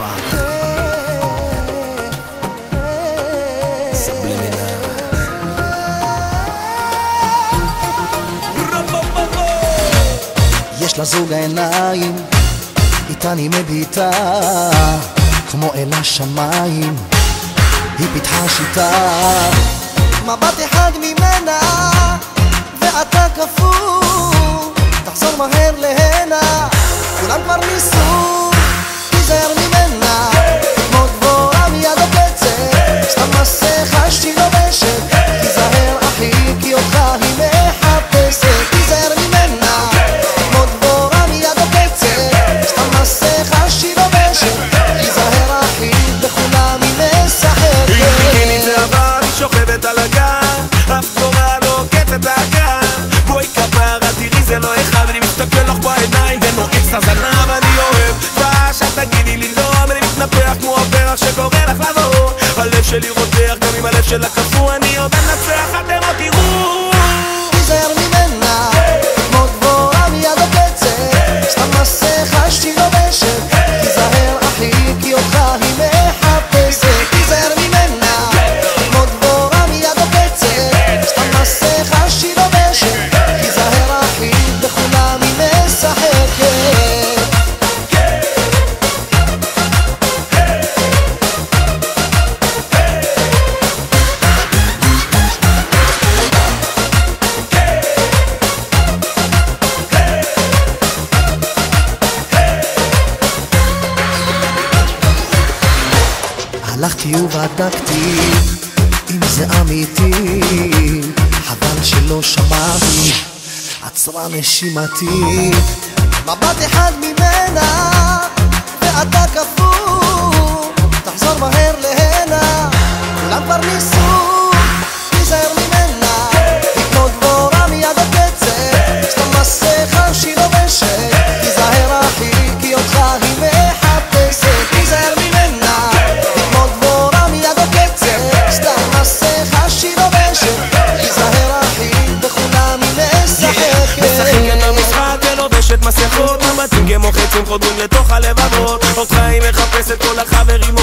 צרפת. סבלימינל. יש לה זוג העיניים, איתן היא מביטה כמו אל השמיים, היא פיתחה שיטה. מבט אחד ממנה ואתה כפור, תחזור מהר להנה, כולם כבר ניסו, תיזהר ממנה, כמו דבורה מיד עוקצת, סתם מסכה שהיא לובשת, תיזהר אחי כי אותך היא מחפשת, תיזהר ממנה, כמו דבורה מיד עוקצת, סתם מסכה שהיא לובשת, תיזהר אחי בכולם היא משחקת. היא ביקיני זה אבל, היא שוכבת על הגן, אף דבורה לא עוקצת הגן, בואי כפרה תראי זה לא אחד, אני מסתכל לך בעיניים ונועץ הזנב, אני אוהב ועכשיו תגידי לי לא, אני מתנפח כמו הפרח שקורא לך לבוא, הלב שלי רותח גם אם הלב שלה קפוא, אני עוד אנצח אתם עוד תראו. תיזהר ממנה, כמו דבורה מיד עוקצת, סתם מסכה שהיא לובשת, תיזהר אחי כי אותך היא מחפשת, תיזהר ממנה, כמו דבורה מיד עוקצת, סתם מסכה שהיא לובשת, תיזהר אחי בכולם היא משחקת. הלכתי ובדקתי אם זה אמיתי, חבל שלא שמעתי, עצרה נשימתי. מבט אחד ממנה ואתה כפור, תחזור מהר להנה, כולם כבר ניסו, תיזהר ממנה, היא כמו דבורה מיד עוקצת, סתם מסכה שהיא לובשת, תיזהר אחי כי אותך היא מחפשת, תיזהר ממנה, היא כמו דבורה מיד עוקצת, סתם מסכה שהיא לובשת, תיזהר אחי בכולם היא משחקת. משחקת במשחק ולובשת מסכות, מבטים כמו חצים חודרים לתוך הלבבות, אותך היא מחפשת כל החברים